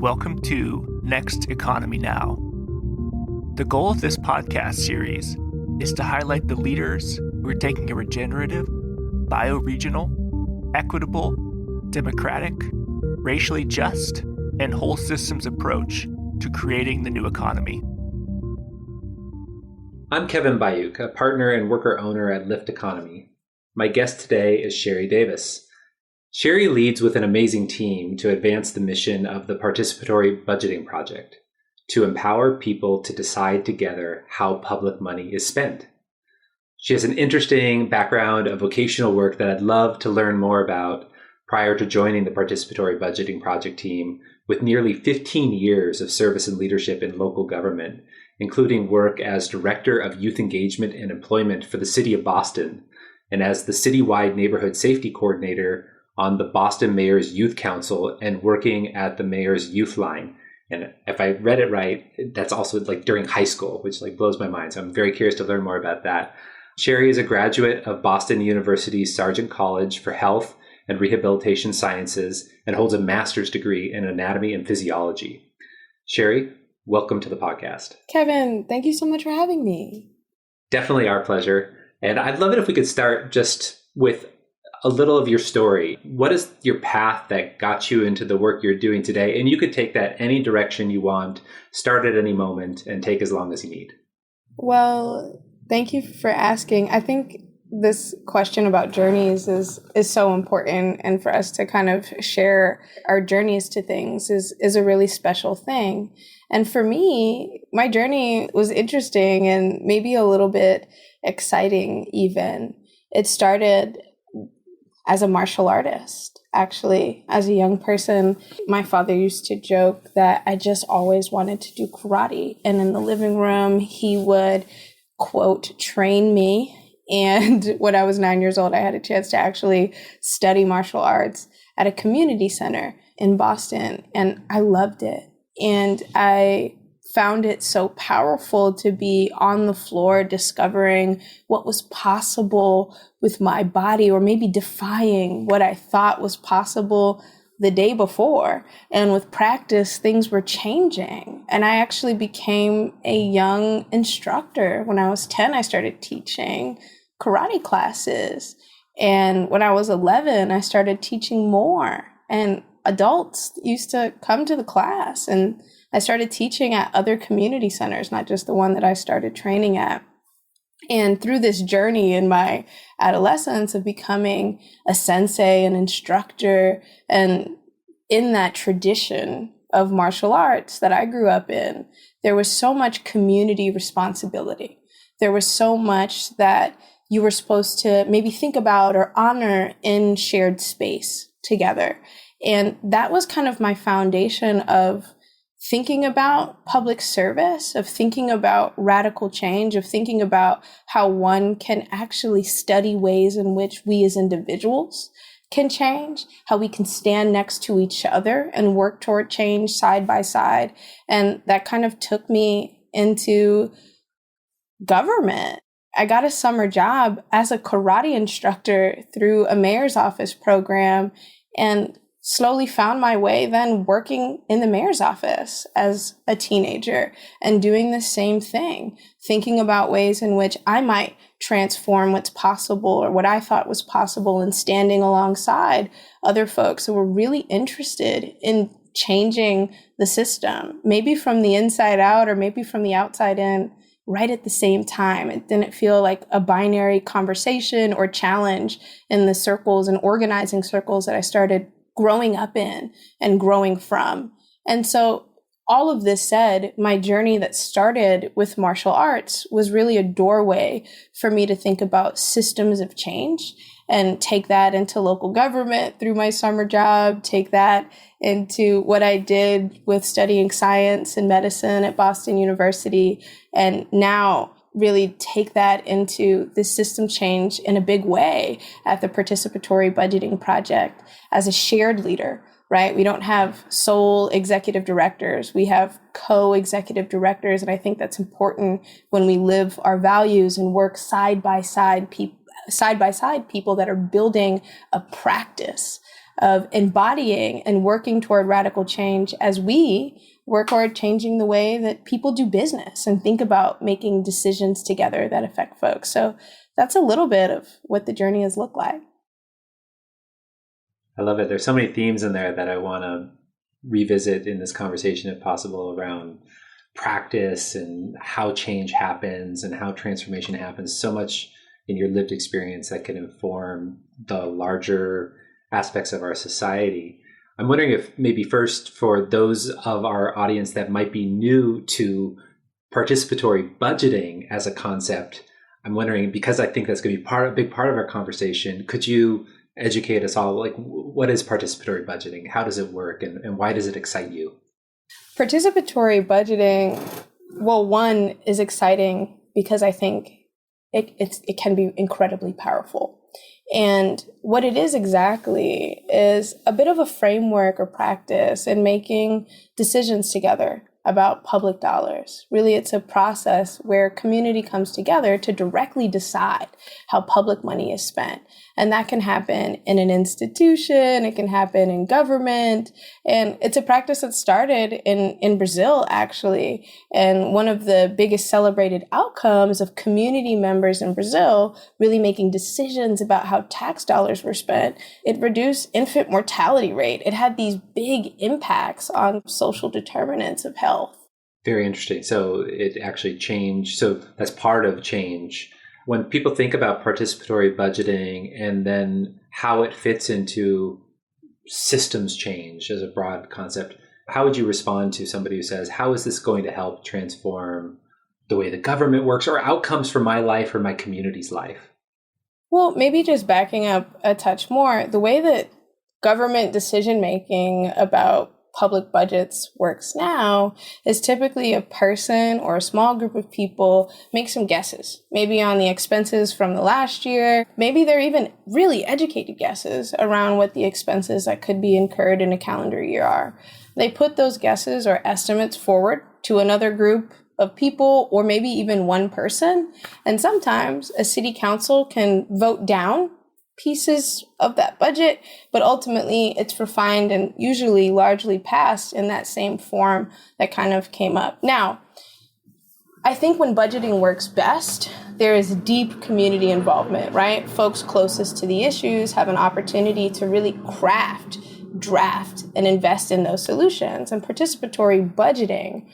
Welcome to Next Economy Now. The goal of this podcast series is to highlight the leaders who are taking a regenerative, bioregional, equitable, democratic, racially just, and whole systems approach to creating the new economy. I'm Kevin Bayuk, a partner and worker owner at Lift Economy. My guest today is Shari Davis. Shari leads with an amazing team to advance the mission of the Participatory Budgeting Project, to empower people to decide together how public money is spent. She has an interesting background of vocational work that I'd love to learn more about prior to joining the Participatory Budgeting Project team, with nearly 15 years of service and leadership in local government, including work as Director of Youth Engagement and Employment for the City of Boston, and as the citywide Neighborhood Safety Coordinator on the Boston Mayor's Youth Council and working at the Mayor's Youth Line. And if I read it right, that's also like during high school, which blows my mind. So I'm very curious to learn more about that. Shari is a graduate of Boston University's Sargent College for Health and Rehabilitation Sciences and holds a master's degree in anatomy and physiology. Shari, welcome to the podcast. Kevin, thank you so much for having me. Definitely our pleasure. And I'd love it if we could start just with a little of your story. What is your path that got you into the work you're doing today? And you could take that any direction you want, start at any moment, and take as long as you need. Well, thank you for asking. I think this question about journeys is so important, and for us to kind of share our journeys to things is a really special thing. And for me, my journey was interesting and maybe a little bit exciting even. It started as a martial artist, actually. As a young person, my father used to joke that I just always wanted to do karate. And in the living room, he would, quote, train me. And when I was 9 years old, I had a chance to actually study martial arts at a community center in Boston. And I loved it. And I found it so powerful to be on the floor discovering what was possible with my body, or maybe defying what I thought was possible the day before. And with practice, things were changing. And I actually became a young instructor. When I was 10, I started teaching karate classes. And when I was 11, I started teaching more. And adults used to come to the class, and I started teaching at other community centers, not just the one that I started training at. And through this journey in my adolescence of becoming a sensei, an instructor, and in that tradition of martial arts that I grew up in, there was so much community responsibility. There was so much that you were supposed to maybe think about or honor in shared space together. And that was kind of my foundation of thinking about public service, of thinking about radical change, of thinking about how one can actually study ways in which we as individuals can change, how we can stand next to each other and work toward change side by side. And that kind of took me into government. I got a summer job as a karate instructor through a mayor's office program, and slowly found my way then working in the mayor's office as a teenager and doing the same thing, thinking about ways in which I might transform what's possible or what I thought was possible, and standing alongside other folks who were really interested in changing the system, maybe from the inside out or maybe from the outside in, right at the same time. It didn't feel like a binary conversation or challenge in the circles and organizing circles that I started growing up in and growing from. And so all of this said, my journey that started with martial arts was really a doorway for me to think about systems of change and take that into local government through my summer job, take that into what I did with studying science and medicine at Boston University, and now really take that into the system change in a big way at the Participatory Budgeting Project as a shared leader, right? We don't have sole executive directors. We have co-executive directors. And I think that's important when we live our values and work side by side people that are building a practice of embodying and working toward radical change as we work toward changing the way that people do business and think about making decisions together that affect folks. So that's a little bit of what the journey has looked like. I love it. There's so many themes in there that I want to revisit in this conversation, if possible, around practice and how change happens and how transformation happens. So much in your lived experience that can inform the larger aspects of our society. I'm wondering if maybe first, for those of our audience that might be new to participatory budgeting as a concept, I'm wondering, because I think that's going to be a big part of our conversation, could you educate us all? Like, what is participatory budgeting? How does it work? And why does it excite you? Participatory budgeting, well, one is exciting because I think it can be incredibly powerful. And what it is exactly is a bit of a framework or practice in making decisions together about public dollars. Really, it's a process where community comes together to directly decide how public money is spent. And that can happen in an institution, it can happen in government. And it's a practice that started in Brazil, actually. And one of the biggest celebrated outcomes of community members in Brazil really making decisions about how tax dollars were spent, it reduced infant mortality rate. It had these big impacts on social determinants of health. Very interesting. So it actually changed. So that's part of change. When people think about participatory budgeting and then how it fits into systems change as a broad concept, how would you respond to somebody who says, how is this going to help transform the way the government works or outcomes for my life or my community's life? Well, maybe just backing up a touch more, the way that government decision-making about public budgets works now is typically a person or a small group of people make some guesses, maybe on the expenses from the last year. Maybe they're even really educated guesses around what the expenses that could be incurred in a calendar year are. They put those guesses or estimates forward to another group of people or maybe even one person. And sometimes a city council can vote down pieces of that budget, but ultimately it's refined and usually largely passed in that same form that kind of came up. Now, I think when budgeting works best, there is deep community involvement, right? Folks closest to the issues have an opportunity to really craft, draft, and invest in those solutions. And participatory budgeting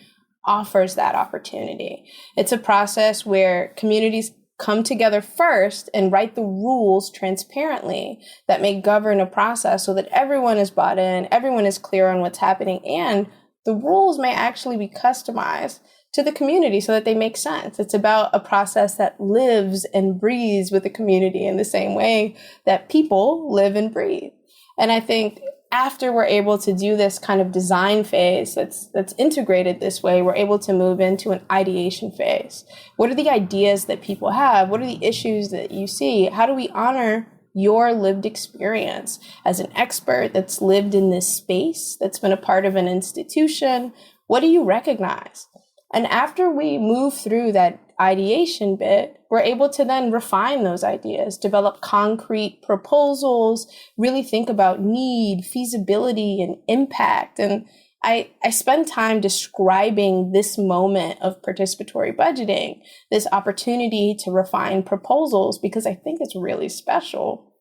offers that opportunity. It's a process where communities come together first and write the rules transparently that may govern a process so that everyone is bought in, everyone is clear on what's happening, and the rules may actually be customized to the community so that they make sense. It's about a process that lives and breathes with the community in the same way that people live and breathe. And I think after we're able to do this kind of design phase that's integrated this way, we're able to move into an ideation phase. What are the ideas that people have? What are the issues that you see? How do we honor your lived experience as an expert that's lived in this space, that's been a part of an institution? What do you recognize? And after we move through that ideation bit, we're able to then refine those ideas, develop concrete proposals, really think about need, feasibility, and impact. And I spend time describing this moment of participatory budgeting, this opportunity to refine proposals, because I think it's really special.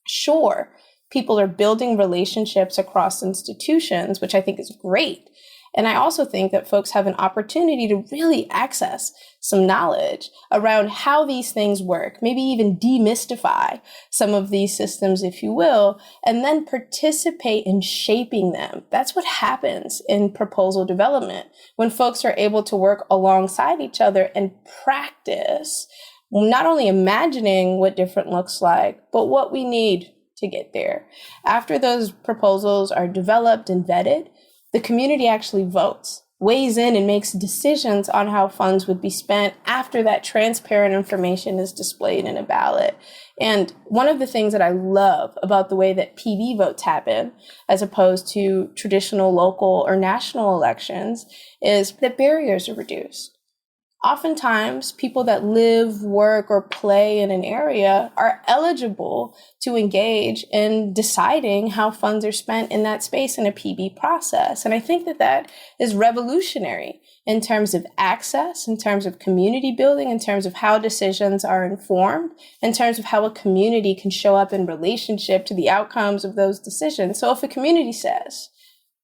Sure, people are building relationships across institutions, which I think is great. And I also think that folks have an opportunity to really access some knowledge around how these things work, maybe even demystify some of these systems, if you will, and then participate in shaping them. That's what happens in proposal development when folks are able to work alongside each other and practice not only imagining what different looks like, but what we need to get there. After those proposals are developed and vetted, the community actually votes, weighs in, and makes decisions on how funds would be spent after that transparent information is displayed in a ballot. And one of the things that I love about the way that PB votes happen, as opposed to traditional local or national elections, is that barriers are reduced. oftentimes people that live, work, or play in an area are eligible to engage in deciding how funds are spent in that space in a PB process. And I think that that is revolutionary in terms of access, in terms of community building, in terms of how decisions are informed, in terms of how a community can show up in relationship to the outcomes of those decisions. So if a community says,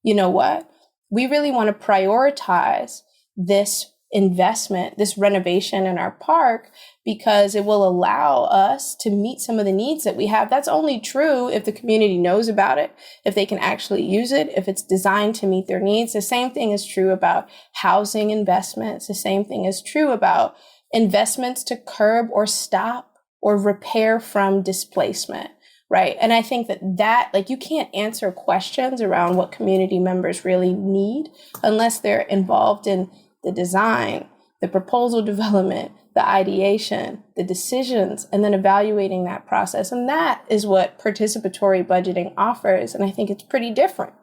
you know what, we really want to prioritize this investment, this renovation in our park, because it will allow us to meet some of the needs that we have. That's only true if the community knows about it, if they can actually use it, if it's designed to meet their needs. The same thing is true about housing investments. The same thing is true about investments to curb or stop or repair from displacement. Right. And I think that like, you can't answer questions around what community members really need unless they're involved in the design, the proposal development, the ideation, the decisions, and then evaluating that process. And that is what participatory budgeting offers. And I think it's pretty different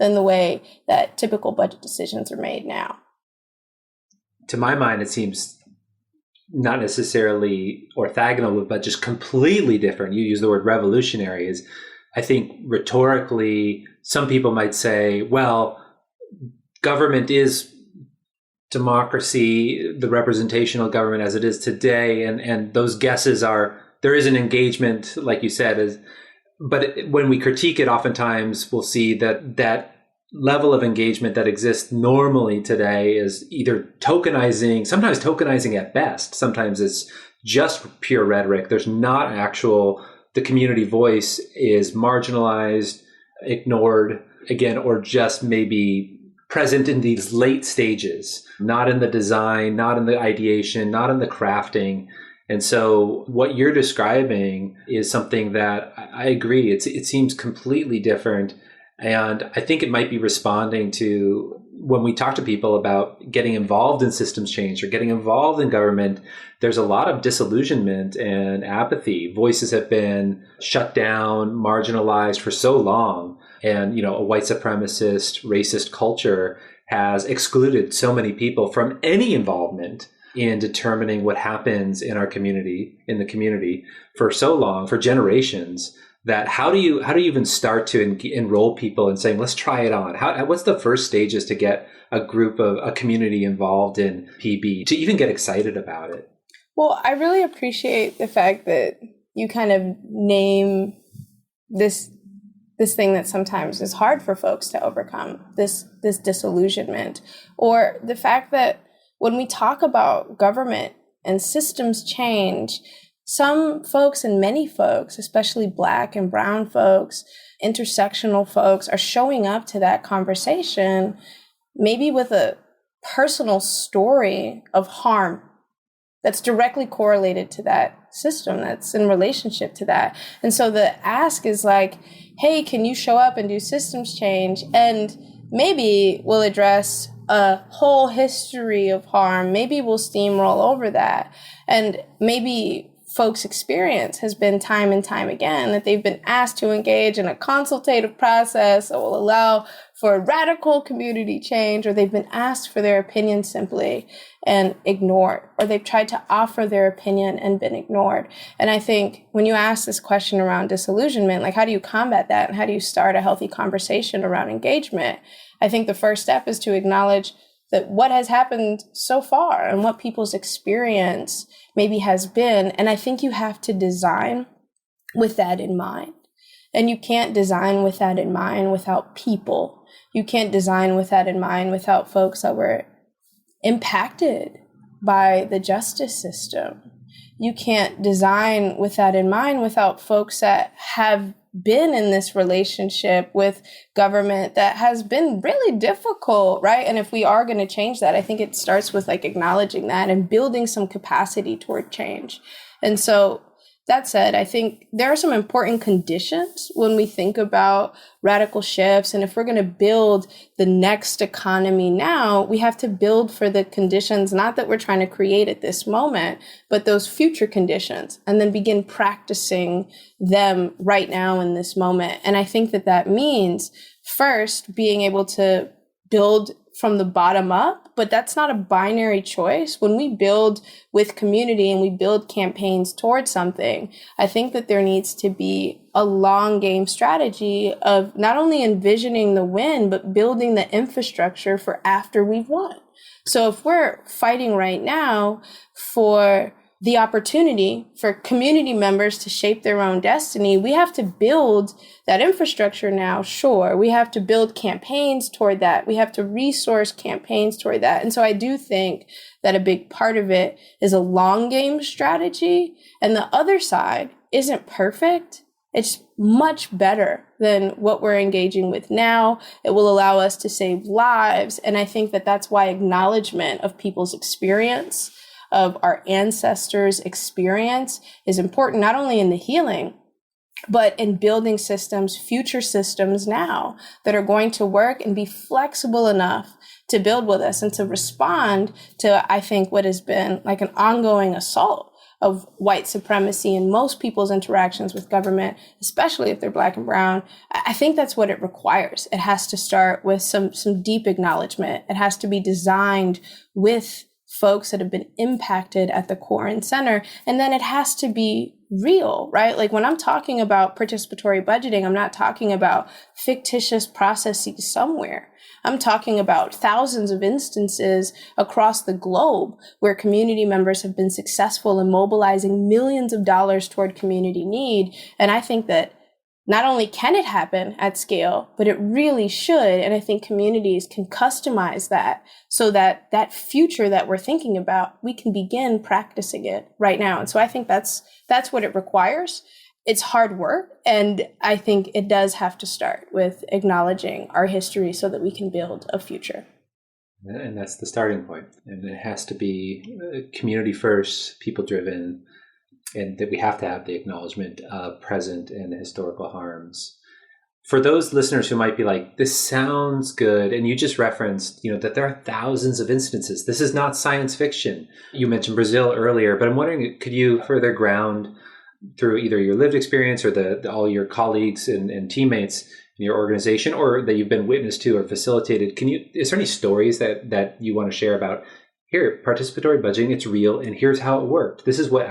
than the way that typical budget decisions are made now. To my mind, it seems not necessarily orthogonal, but just completely different. You use the word revolutionary. Is, I think rhetorically, some people might say, well, government is democracy, the representational government as it is today, and those guesses are, there is an engagement, like you said, but when we critique it, oftentimes we'll see that level of engagement that exists normally today is either tokenizing, sometimes tokenizing at best, sometimes it's just pure rhetoric. There's not the community voice is marginalized, ignored, again, or just maybe present in these late stages, not in the design, not in the ideation, not in the crafting. And so what you're describing is something that I agree, it seems completely different. And I think it might be responding to when we talk to people about getting involved in systems change or getting involved in government, there's a lot of disillusionment and apathy. Voices have been shut down, marginalized for so long. And, a white supremacist, racist culture has excluded so many people from any involvement in determining what happens in our community, in the community for so long, for generations, that how do you even start to enroll people in saying, let's try it on? What's the first stages to get a community involved in PB, to even get excited about it? Well, I really appreciate the fact that you kind of name this thing that sometimes is hard for folks to overcome, this disillusionment, or the fact that when we talk about government and systems change, some folks and many folks, especially Black and brown folks, intersectional folks, are showing up to that conversation maybe with a personal story of harm that's directly correlated to that system, that's in relationship to that. And so the ask is like, hey, can you show up and do systems change? And maybe we'll address a whole history of harm. Maybe we'll steamroll over that. And maybe folks' experience has been time and time again that they've been asked to engage in a consultative process that will allow for radical community change, or they've been asked for their opinion simply and ignored, or they've tried to offer their opinion and been ignored. And I think when you ask this question around disillusionment, like how do you combat that and how do you start a healthy conversation around engagement? I think the first step is to acknowledge that what has happened so far and what people's experience maybe has been. And I think you have to design with that in mind. And you can't design with that in mind without people. You can't design with that in mind without folks that were impacted by the justice system. You can't design with that in mind without folks that have been in this relationship with government that has been really difficult, right? And if we are going to change that, I think it starts with like acknowledging that and building some capacity toward change. And so that said, I think there are some important conditions when we think about radical shifts. And if we're going to build the next economy now, we have to build for the conditions, not that we're trying to create at this moment, but those future conditions, and then begin practicing them right now in this moment. And I think that that means first being able to build from the bottom up, but that's not a binary choice. When we build with community and we build campaigns towards something, I think that there needs to be a long game strategy of not only envisioning the win, but building the infrastructure for after we've won. So if we're fighting right now for the opportunity for community members to shape their own destiny, we have to build that infrastructure now. Sure, we have to build campaigns toward that. We have to resource campaigns toward that. And so I do think that a big part of it is a long game strategy. And the other side isn't perfect. It's much better than what we're engaging with now. It will allow us to save lives. And I think that that's why acknowledgement of people's experience, of our ancestors' experience, is important, not only in the healing, but in building systems, future systems now that are going to work and be flexible enough to build with us and to respond to, I think, what has been like an ongoing assault of white supremacy in most people's interactions with government, especially if they're Black and brown. I think that's what it requires. It has to start with some deep acknowledgement. It has to be designed with folks that have been impacted at the core and center. And then it has to be real, right? Like when I'm talking about participatory budgeting, I'm not talking about fictitious processes somewhere. I'm talking about thousands of instances across the globe where community members have been successful in mobilizing millions of dollars toward community need. And I think that not only can it happen at scale, but it really should. And I think communities can customize that so that that future that we're thinking about, we can begin practicing it right now. And so I think that's what it requires. It's hard work. And I think it does have to start with acknowledging our history so that we can build a future. And that's the starting point. And it has to be community first, people driven, and that we have to have the acknowledgement of present and historical harms. For those listeners who might be like, this sounds good, and you just referenced, that there are thousands of instances. This is not science fiction. You mentioned Brazil earlier, but I'm wondering, could you further ground through either your lived experience or all your colleagues and teammates in your organization, or that you've been witness to or facilitated? Is there any stories that you want to share about? Here, participatory budgeting, it's real, and here's how it worked. This is what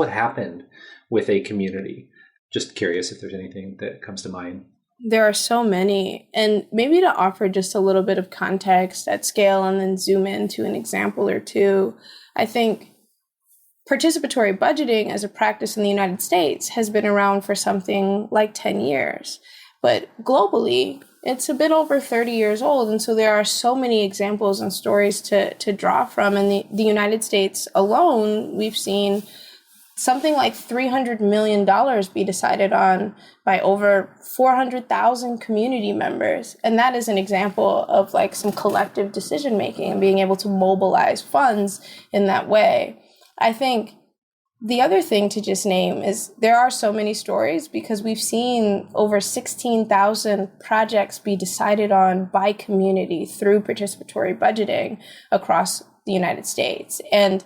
happened with a community. Just curious if there's anything that comes to mind. There are so many. And maybe to offer just a little bit of context at scale and then zoom into an example or two, I think participatory budgeting as a practice in the United States has been around for something like 10 years. But globally, it's a bit over 30 years old. And so there are so many examples and stories to draw from. In the United States alone, we've seen something like $300 million be decided on by over 400,000 community members. And that is an example of like some collective decision making and being able to mobilize funds in that way. I think the other thing to just name is there are so many stories because we've seen over 16,000 projects be decided on by community through participatory budgeting across the United States. And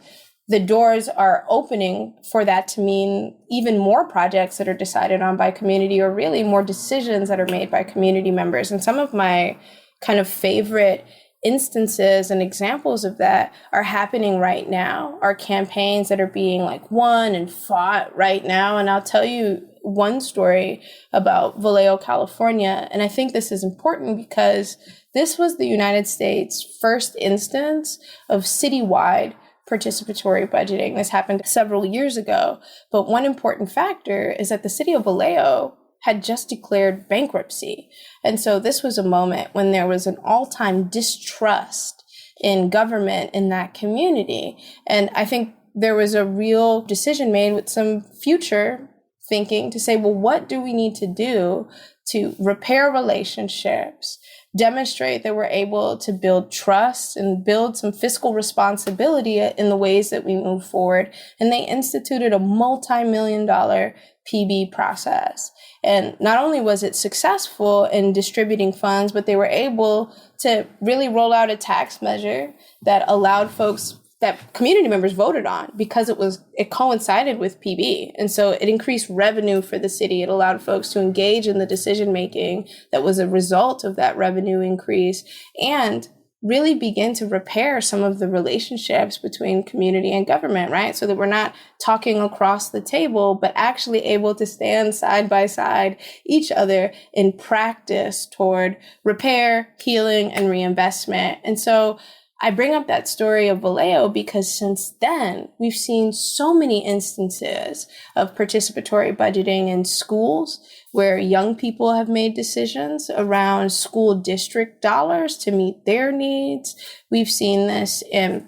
the doors are opening for that to mean even more projects that are decided on by community, or really more decisions that are made by community members. And some of my kind of favorite instances and examples of that are happening right now, are campaigns that are being like won and fought right now. And I'll tell you one story about Vallejo, California. And I think this is important because this was the United States' first instance of citywide participatory budgeting. This happened several years ago. But one important factor is that the city of Vallejo had just declared bankruptcy. And so this was a moment when there was an all-time distrust in government in that community. And I think there was a real decision made with some future thinking to say, well, what do we need to do to repair relationships, demonstrate that we're able to build trust and build some fiscal responsibility in the ways that we move forward? And they instituted a multi-million-dollar PB process. And not only was it successful in distributing funds, but they were able to really roll out a tax measure that allowed folks, that community members voted on, because it coincided with PB. And so it increased revenue for the city. It allowed folks to engage in the decision making that was a result of that revenue increase. And really begin to repair some of the relationships between community and government, right? So that we're not talking across the table, but actually able to stand side by side each other in practice toward repair, healing, and reinvestment. And so I bring up that story of Vallejo because since then, we've seen so many instances of participatory budgeting in schools where young people have made decisions around school district dollars to meet their needs. We've seen this in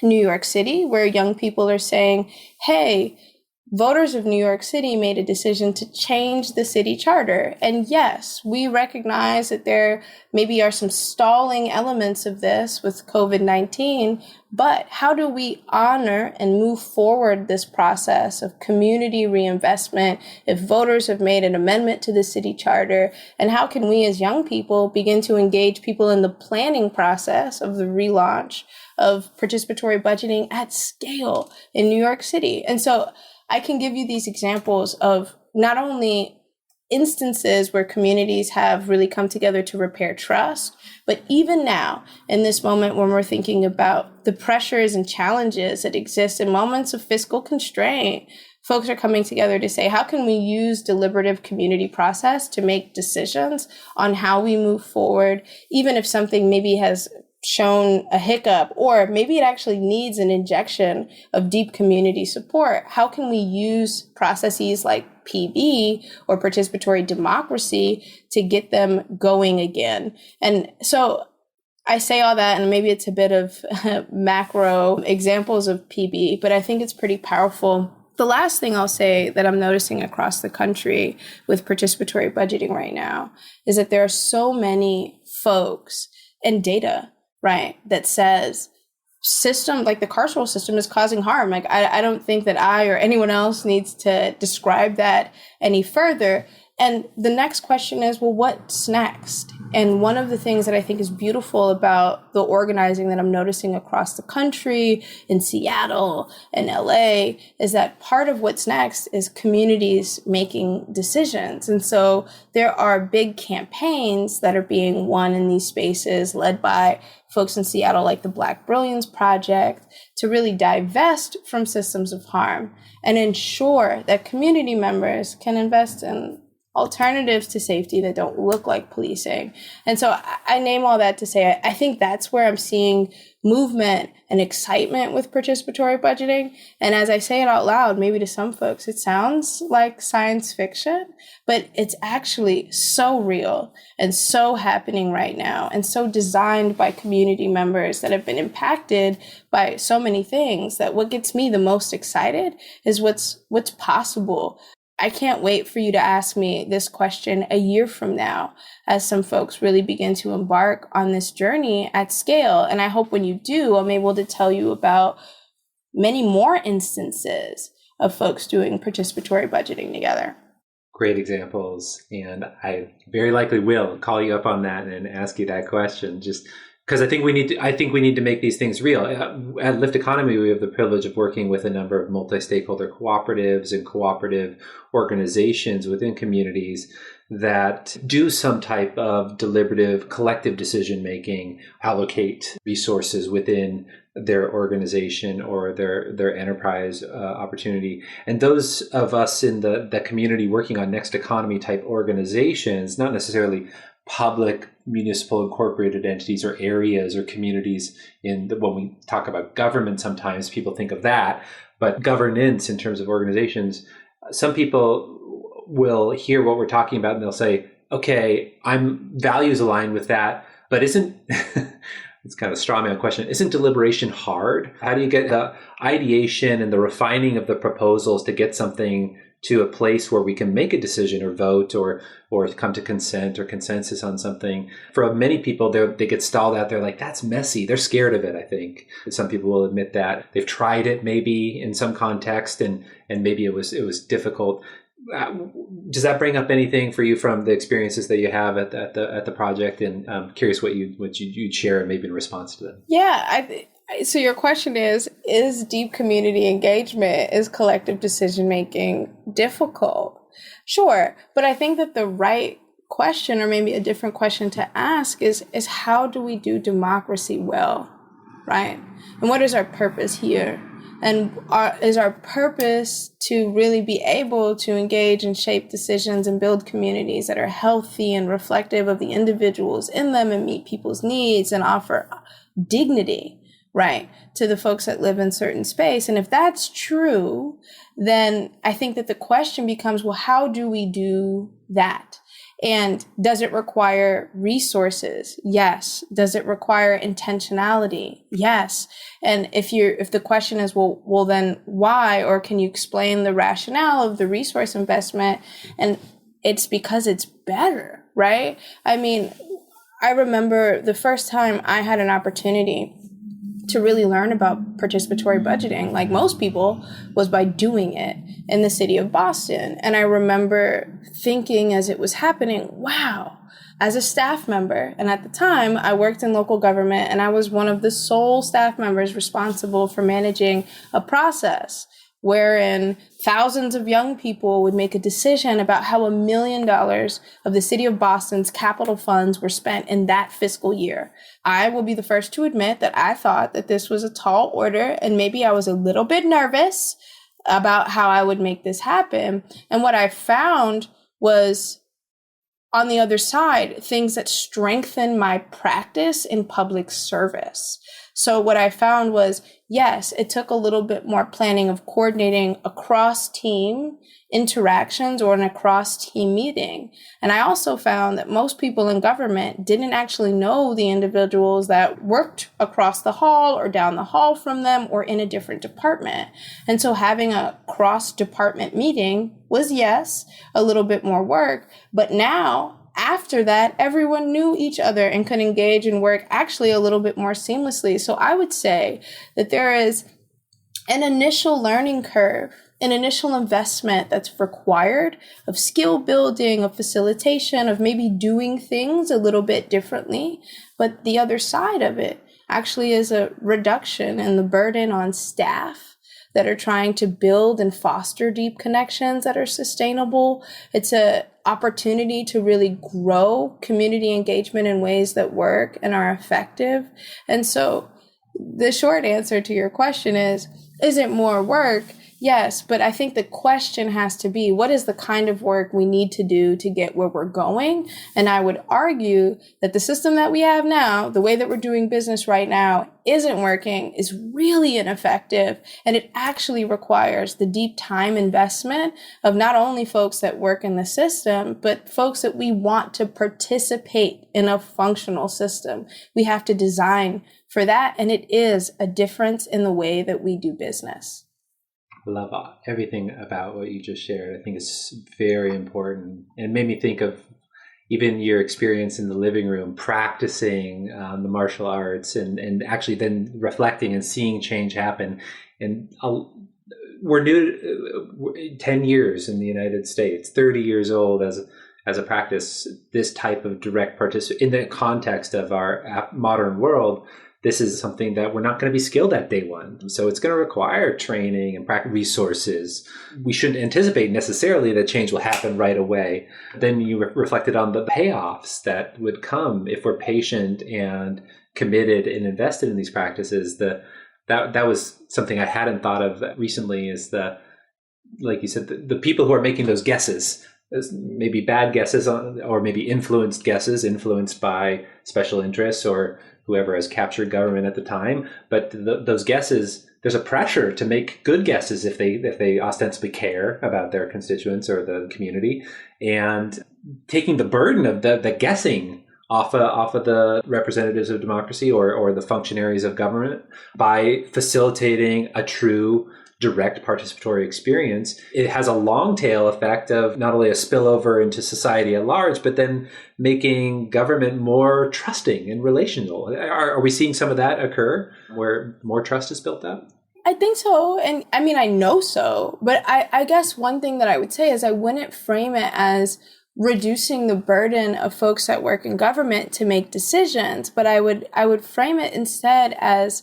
New York City, where young people are saying, hey, voters of New York City made a decision to change the city charter. And yes, we recognize that there maybe are some stalling elements of this with COVID-19, but how do we honor and move forward this process of community reinvestment if voters have made an amendment to the city charter? And how can we as young people begin to engage people in the planning process of the relaunch of participatory budgeting at scale in New York City? And so I can give you these examples of not only instances where communities have really come together to repair trust, but even now, in this moment when we're thinking about the pressures and challenges that exist in moments of fiscal constraint, folks are coming together to say, how can we use deliberative community process to make decisions on how we move forward, even if something maybe has shown a hiccup, or maybe it actually needs an injection of deep community support? How can we use processes like PB or participatory democracy to get them going again? And so I say all that, and maybe it's a bit of macro examples of PB, but I think it's pretty powerful. The last thing I'll say that I'm noticing across the country with participatory budgeting right now is that there are so many folks and data, right, that says system, like the carceral system, is causing harm. Like, I don't think that I or anyone else needs to describe that any further. And the next question is, well, what's next? And one of the things that I think is beautiful about the organizing that I'm noticing across the country, in Seattle and LA, is that part of what's next is communities making decisions. And so there are big campaigns that are being won in these spaces led by folks in Seattle like the Black Brilliance Project to really divest from systems of harm and ensure that community members can invest in alternatives to safety that don't look like policing. And so I name all that to say, I think that's where I'm seeing movement and excitement with participatory budgeting. And as I say it out loud, maybe to some folks, it sounds like science fiction, but it's actually so real and so happening right now and so designed by community members that have been impacted by so many things that what gets me the most excited is what's possible. I can't wait for you to ask me this question a year from now as some folks really begin to embark on this journey at scale. And I hope when you do, I'm able to tell you about many more instances of folks doing participatory budgeting together. Great examples. And I very likely will call you up on that and ask you that question, just because I think we need to make these things real. At Lift Economy, we have the privilege of working with a number of multi-stakeholder cooperatives and cooperative organizations within communities that do some type of deliberative collective decision making, allocate resources within their organization or their enterprise opportunity. And those of us in the community working on Next Economy type organizations, not necessarily public, municipal, incorporated entities or areas or communities when we talk about government, sometimes people think of that, but governance in terms of organizations, some people will hear what we're talking about and they'll say, okay, I'm values aligned with that, but isn't, it's kind of a straw man question, isn't deliberation hard? How do you get the ideation and the refining of the proposals to get something to a place where we can make a decision or vote or come to consent or consensus on something? For many people, they get stalled out. They're like, that's messy. They're scared of it, I think. Some people will admit that. They've tried it maybe in some context and maybe it was difficult. Does that bring up anything for you from the experiences that you have at the project? And I'm curious what you'd share maybe in response to that. Yeah, so your question is deep community engagement, is collective decision-making difficult? Sure, but I think that the right question, or maybe a different question to ask, is how do we do democracy well, right? And what is our purpose here? And is our purpose to really be able to engage and shape decisions and build communities that are healthy and reflective of the individuals in them and meet people's needs and offer dignity, right, to the folks that live in certain space? And if that's true, then I think that the question becomes, well, how do we do that? And does it require resources? Yes. Does it require intentionality? Yes. And if the question is, well, then why? Or can you explain the rationale of the resource investment? And it's because it's better, right? I mean, I remember the first time I had an opportunity to really learn about participatory budgeting, like most people, was by doing it in the city of Boston. And I remember thinking as it was happening, wow, as a staff member, and at the time I worked in local government and I was one of the sole staff members responsible for managing a process wherein thousands of young people would make a decision about how $1 million of the city of Boston's capital funds were spent in that fiscal year. I will be the first to admit that I thought that this was a tall order, and maybe I was a little bit nervous about how I would make this happen. And what I found was, on the other side, things that strengthen my practice in public service. So what I found was, yes, it took a little bit more planning of coordinating across team interactions or an across team meeting. And I also found that most people in government didn't actually know the individuals that worked across the hall or down the hall from them or in a different department. And so having a cross department meeting was, yes, a little bit more work, but now after that, everyone knew each other and could engage and work actually a little bit more seamlessly. So I would say that there is an initial learning curve, an initial investment that's required of skill building, of facilitation, of maybe doing things a little bit differently. But the other side of it actually is a reduction in the burden on staff that are trying to build and foster deep connections that are sustainable. It's an opportunity to really grow community engagement in ways that work and are effective. And so the short answer to your question is it more work? Yes, but I think the question has to be, what is the kind of work we need to do to get where we're going? And I would argue that the system that we have now, the way that we're doing business right now, isn't working, is really ineffective, and it actually requires the deep time investment of not only folks that work in the system, but folks that we want to participate in a functional system. We have to design for that, and it is a difference in the way that we do business. I love everything about what you just shared. I think it's very important, and made me think of even your experience in the living room, practicing the martial arts, and actually then reflecting and seeing change happen. And we're new 10 years in the United States, 30 years old as a practice, this type of direct participation in the context of our modern world. This is something that we're not going to be skilled at day one. So it's going to require training and resources. We shouldn't anticipate necessarily that change will happen right away. Then you reflected on the payoffs that would come if we're patient and committed and invested in these practices. That was something I hadn't thought of recently, is like you said, the people who are making those guesses, maybe bad guesses or maybe influenced guesses, influenced by special interests or whoever has captured government at the time. But those guesses, there's a pressure to make good guesses if they ostensibly care about their constituents or the community, and taking the burden of the guessing off of the representatives of democracy or the functionaries of government by facilitating a true direct participatory experience. It has a long tail effect of not only a spillover into society at large, but then making government more trusting and relational. Are we seeing some of that occur where more trust is built up? I think so. And I mean, I know so. But I guess one thing that I would say is I wouldn't frame it as reducing the burden of folks that work in government to make decisions. But I would frame it instead as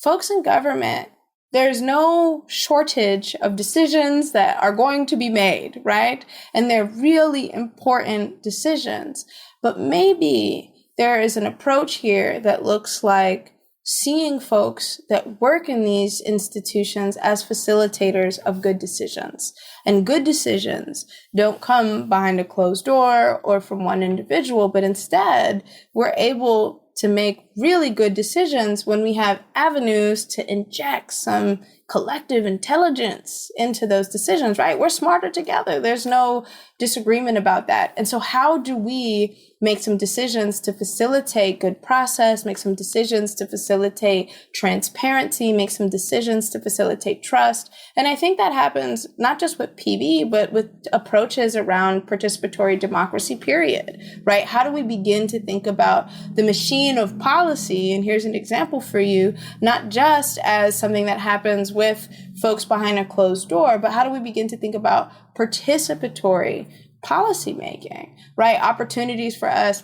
folks in government there's no shortage of decisions that are going to be made, right? And they're really important decisions. But maybe there is an approach here that looks like seeing folks that work in these institutions as facilitators of good decisions. And good decisions don't come behind a closed door or from one individual, but instead we're able to make really good decisions when we have avenues to inject some collective intelligence into those decisions, right? We're smarter together. There's no disagreement about that. And so how do we make some decisions to facilitate good process, make some decisions to facilitate transparency, make some decisions to facilitate trust? And I think that happens not just with PB, but with approaches around participatory democracy, period, right? How do we begin to think about the machine of policy? And here's an example for you, not just as something that happens with folks behind a closed door, but how do we begin to think about participatory policymaking, right? Opportunities for us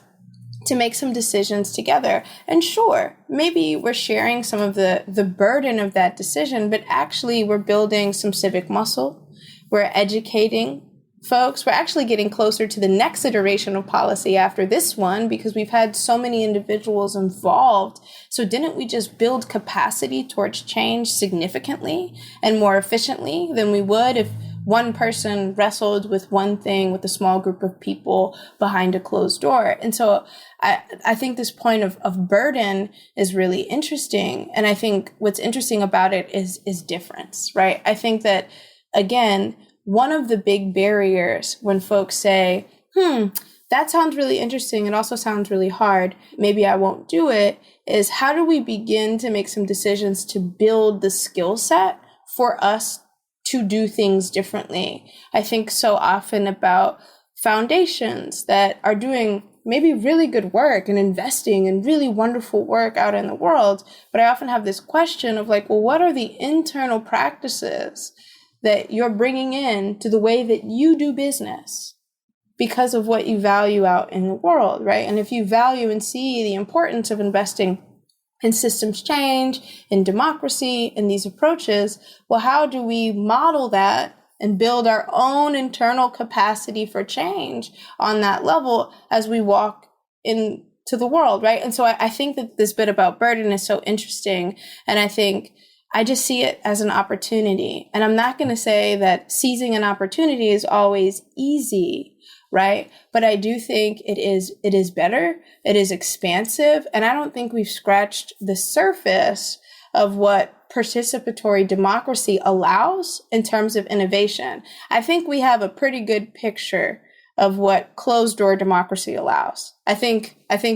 to make some decisions together. And sure, maybe we're sharing some of the burden of that decision, but actually we're building some civic muscle. We're educating folks. We're actually getting closer to the next iteration of policy after this one because we've had so many individuals involved. So didn't we just build capacity towards change significantly and more efficiently than we would if one person wrestled with one thing with a small group of people behind a closed door? And so I think this point of burden is really interesting. And I think what's interesting about it is difference, right? I think that, again, one of the big barriers when folks say, that sounds really interesting, it also sounds really hard, maybe I won't do it, is how do we begin to make some decisions to build the skill set for us to do things differently? I think so often about foundations that are doing maybe really good work and investing in really wonderful work out in the world. But I often have this question of like, well, what are the internal practices that you're bringing in to the way that you do business because of what you value out in the world, right? And if you value and see the importance of investing in systems change, in democracy, in these approaches, well, how do we model that and build our own internal capacity for change on that level as we walk into the world, right? And so I think that this bit about burden is so interesting. And I think I just see it as an opportunity. And I'm not going to say that seizing an opportunity is always easy, right? But I do think it is better. It is expansive. And I don't think we've scratched the surface of what participatory democracy allows in terms of innovation. I think we have a pretty good picture of what closed door democracy allows. I think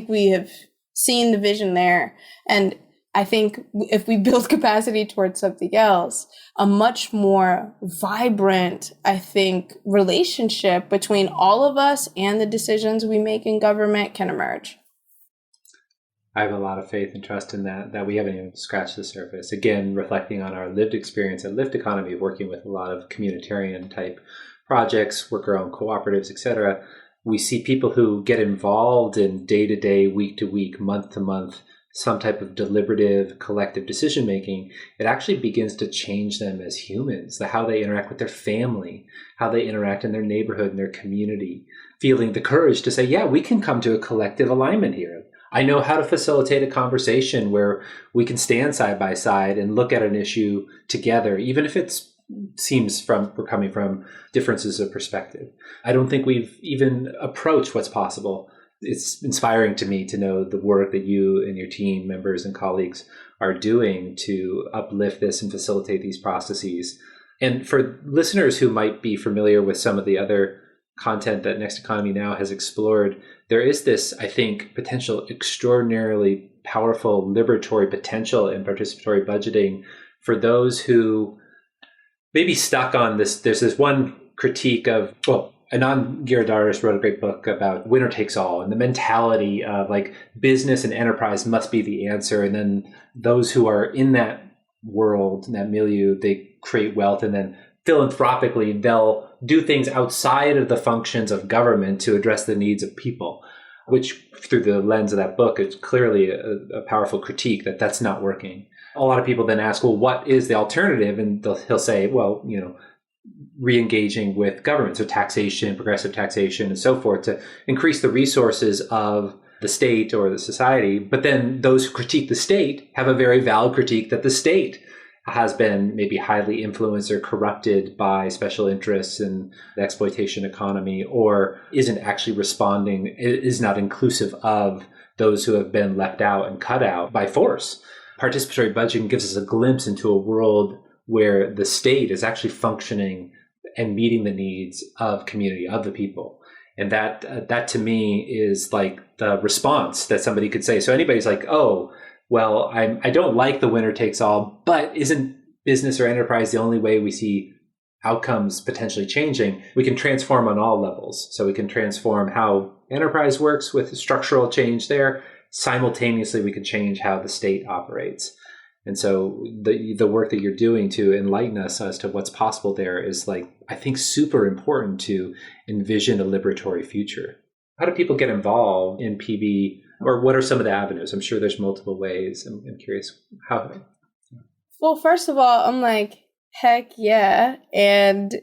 we have seen the vision there. And I think if we build capacity towards something else, a much more vibrant, I think, relationship between all of us and the decisions we make in government can emerge. I have a lot of faith and trust in that we haven't even scratched the surface. Again, reflecting on our lived experience at Lift Economy, working with a lot of communitarian type projects, worker-owned cooperatives, etc., we see people who get involved in day-to-day, week-to-week, month-to-month, some type of deliberative, collective decision-making. It actually begins to change them as humans, how they interact with their family, how they interact in their neighborhood, in their community, feeling the courage to say, yeah, we can come to a collective alignment here. I know how to facilitate a conversation where we can stand side by side and look at an issue together, even if it seems we're coming from differences of perspective. I don't think we've even approached what's possible. It's inspiring to me to know the work that you and your team members and colleagues are doing to uplift this and facilitate these processes. And for listeners who might be familiar with some of the other content that Next Economy Now has explored, there is this, I think, potential extraordinarily powerful liberatory potential in participatory budgeting for those who may be stuck on this. There's this one critique of, Anand Giridharadas wrote a great book about winner takes all and the mentality of like business and enterprise must be the answer. And then those who are in that world, in that milieu, they create wealth, and then philanthropically, they'll do things outside of the functions of government to address the needs of people, which through the lens of that book is clearly a powerful critique that that's not working. A lot of people then ask, well, what is the alternative? And he'll say, well, re-engaging with government, so taxation, progressive taxation, and so forth, to increase the resources of the state or the society. But then those who critique the state have a very valid critique that the state has been maybe highly influenced or corrupted by special interests in the exploitation economy, or isn't actually responding, is not inclusive of those who have been left out and cut out by force. Participatory budgeting gives us a glimpse into a world where the state is actually functioning and meeting the needs of community, of the people. And that to me is like the response that somebody could say. So anybody's like, oh, well, I don't like the winner takes all, but isn't business or enterprise the only way we see outcomes potentially changing? We can transform on all levels. So we can transform how enterprise works with structural change there. Simultaneously, we can change how the state operates. And so the work that you're doing to enlighten us as to what's possible there is, like, I think, super important to envision a liberatory future. How do people get involved in PB, or what are some of the avenues? I'm sure there's multiple ways. I'm curious how. Well, first of all, I'm like, heck yeah. And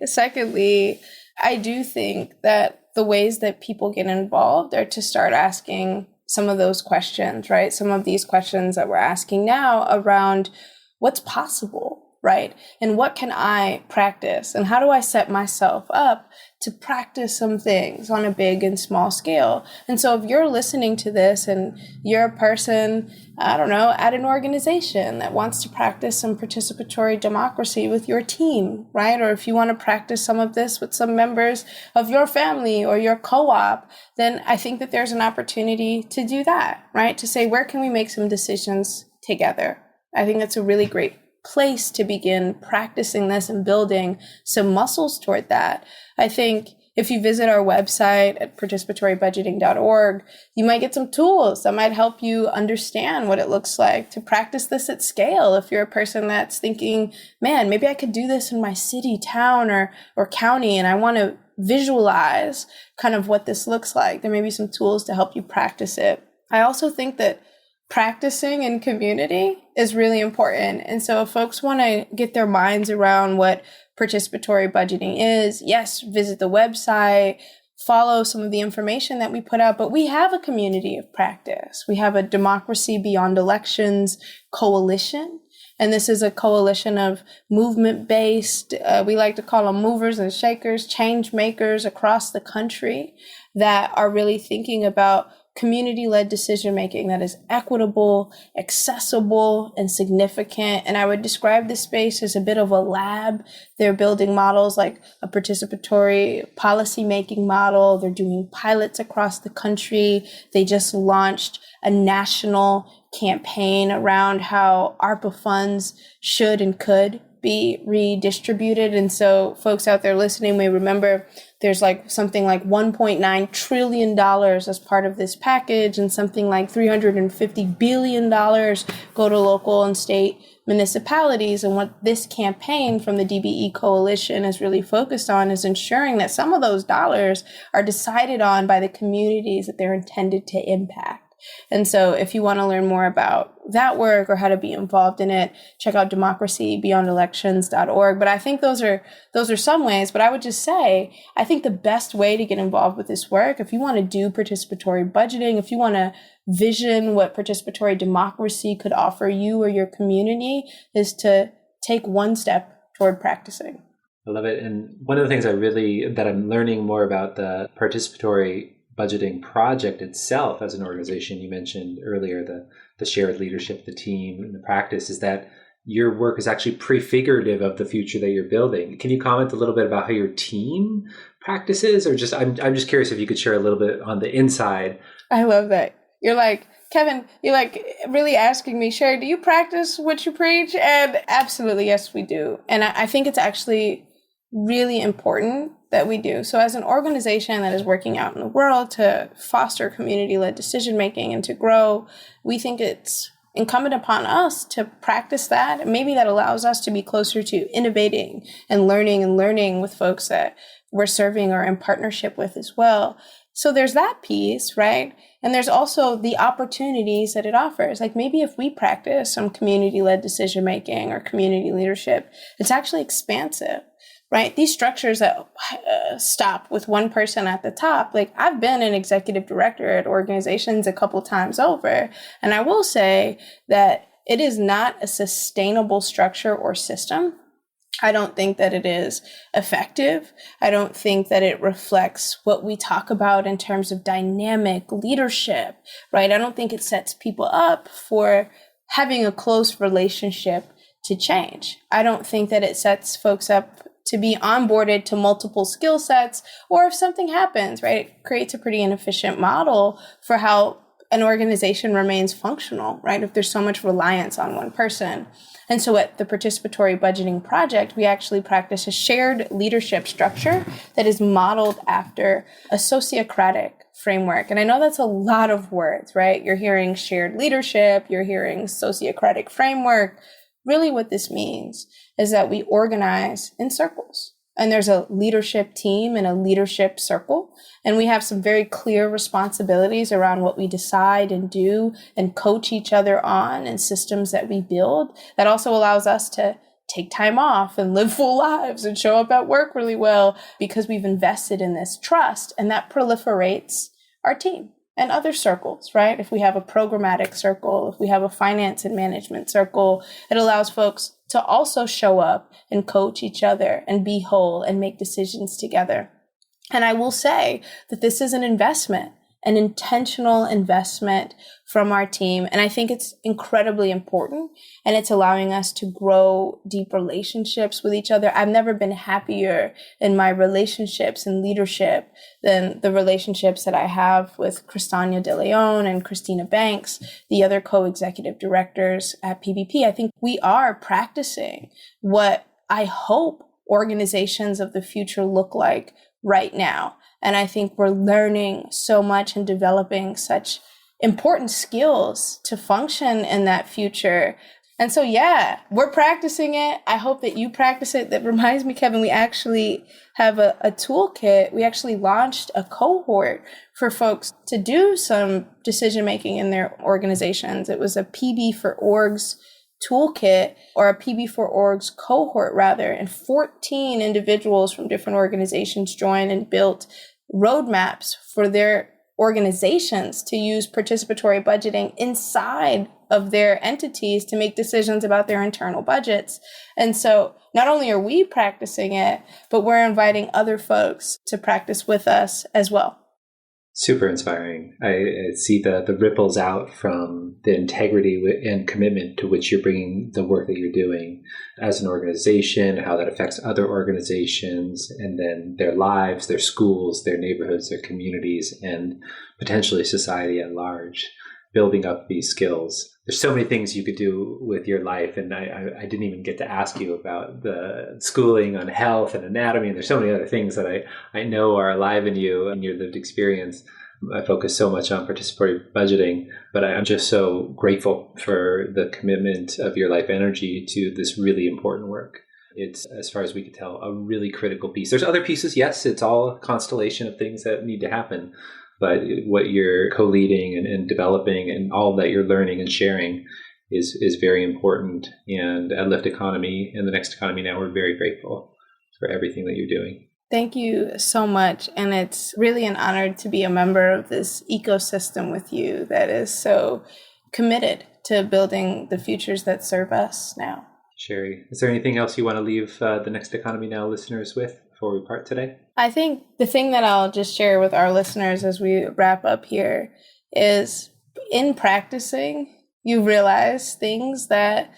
secondly, I do think that the ways that people get involved are to start asking some of those questions, right? Some of these questions that we're asking now around what's possible, right? And what can I practice? And how do I set myself up to practice some things on a big and small scale? And so if you're listening to this and you're a person, I don't know, at an organization that wants to practice some participatory democracy with your team, right? Or if you want to practice some of this with some members of your family or your co-op, then I think that there's an opportunity to do that, right? To say, where can we make some decisions together? I think that's a really great place to begin practicing this and building some muscles toward that. I think if you visit our website at participatorybudgeting.org, you might get some tools that might help you understand what it looks like to practice this at scale. If you're a person that's thinking, man, maybe I could do this in my city, town, or county, and I want to visualize kind of what this looks like, there may be some tools to help you practice it. I also think that practicing in community is really important. And so if folks want to get their minds around what participatory budgeting is, yes, visit the website, follow some of the information that we put out, but we have a community of practice. We have a Democracy Beyond Elections coalition. And this is a coalition of movement-based, we like to call them movers and shakers, change makers across the country that are really thinking about community-led decision-making that is equitable, accessible, and significant. And I would describe this space as a bit of a lab. They're building models like a participatory policy-making model. They're doing pilots across the country. They just launched a national campaign around how ARPA funds should and could be redistributed. And so folks out there listening may remember there's like something like $1.9 trillion as part of this package, and something like $350 billion go to local and state municipalities. And what this campaign from the DBE Coalition is really focused on is ensuring that some of those dollars are decided on by the communities that they're intended to impact. And so if you want to learn more about that work or how to be involved in it, check out democracybeyondelections.org. But I think those are some ways. But I would just say, I think the best way to get involved with this work, if you want to do participatory budgeting, if you want to vision what participatory democracy could offer you or your community, is to take one step toward practicing. I love it. And one of the things that I'm learning more about the participatory budgeting project itself as an organization, you mentioned earlier the shared leadership, the team, and the practice, is that your work is actually prefigurative of the future that you're building. Can you comment a little bit about how your team practices, or just I'm just curious if you could share a little bit on the inside. I love that. You're like, Kevin, you're like really asking me, Shari, do you practice what you preach? And absolutely, yes, we do. And I think it's actually really important that we do. So as an organization that is working out in the world to foster community-led decision-making and to grow, we think it's incumbent upon us to practice that. And maybe that allows us to be closer to innovating and learning with folks that we're serving or in partnership with as well. So there's that piece, right? And there's also the opportunities that it offers. Like maybe if we practice some community-led decision-making or community leadership, it's actually expansive, right? These structures that stop with one person at the top, like I've been an executive director at organizations a couple times over, and I will say that it is not a sustainable structure or system. I don't think that it is effective. I don't think that it reflects what we talk about in terms of dynamic leadership, right? I don't think it sets people up for having a close relationship to change. I don't think that it sets folks up to be onboarded to multiple skill sets, or if something happens, right, it creates a pretty inefficient model for how an organization remains functional, right, if there's so much reliance on one person. And so at the Participatory Budgeting Project, we actually practice a shared leadership structure that is modeled after a sociocratic framework. And I know that's a lot of words, right? You're hearing shared leadership, you're hearing sociocratic framework. Really what this means is that we organize in circles. And there's a leadership team and a leadership circle. And we have some very clear responsibilities around what we decide and do and coach each other on, and systems that we build. That also allows us to take time off and live full lives and show up at work really well because we've invested in this trust, and that proliferates our team and other circles, right? If we have a programmatic circle, if we have a finance and management circle, it allows folks to also show up and coach each other and be whole and make decisions together. And I will say that this is an investment, an intentional investment from our team. And I think it's incredibly important, and it's allowing us to grow deep relationships with each other. I've never been happier in my relationships and leadership than the relationships that I have with Cristania De Leon and Christina Banks, the other co-executive directors at PBP. I think we are practicing what I hope organizations of the future look like right now. And I think we're learning so much and developing such important skills to function in that future. And so, yeah, we're practicing it. I hope that you practice it. That reminds me, Kevin, we actually have a toolkit. We actually launched a cohort for folks to do some decision-making in their organizations. It was a PB for Orgs toolkit, or a PB for Orgs cohort rather, and 14 individuals from different organizations joined and built roadmaps for their organizations to use participatory budgeting inside of their entities to make decisions about their internal budgets. And so not only are we practicing it, but we're inviting other folks to practice with us as well. Super inspiring. I see the ripples out from the integrity and commitment to which you're bringing the work that you're doing as an organization, how that affects other organizations, and then their lives, their schools, their neighborhoods, their communities, and potentially society at large, building up these skills. There's so many things you could do with your life, and I didn't even get to ask you about the schooling on health and anatomy, and there's so many other things that I know are alive in you and your lived experience. I focus so much on participatory budgeting, but I'm just so grateful for the commitment of your life energy to this really important work. It's, as far as we can tell, a really critical piece. There's other pieces, yes, it's all a constellation of things that need to happen. But what you're co-leading and developing and all that you're learning and sharing is very important. And at Lift Economy and the Next Economy Now, we're very grateful for everything that you're doing. Thank you so much. And it's really an honor to be a member of this ecosystem with you that is so committed to building the futures that serve us now. Shari, is there anything else you want to leave the Next Economy Now listeners with before we part today? I think the thing that I'll just share with our listeners as we wrap up here is, in practicing, you realize things that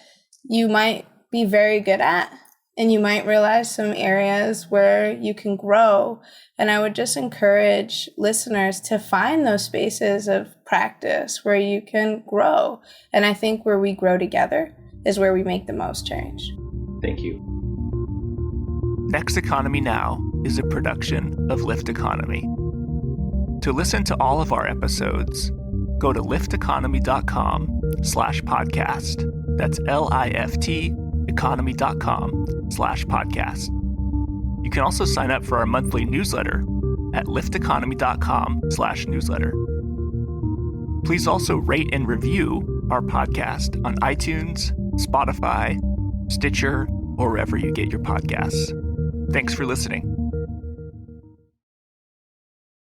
you might be very good at, and you might realize some areas where you can grow. And I would just encourage listeners to find those spaces of practice where you can grow. And I think where we grow together is where we make the most change. Thank you. Next Economy Now is a production of Lift Economy. To listen to all of our episodes, go to lifteconomy.com/podcast. That's LIFT economy.com/podcast. You can also sign up for our monthly newsletter at lifteconomy.com/newsletter. Please also rate and review our podcast on iTunes, Spotify, Stitcher, or wherever you get your podcasts. Thanks for listening.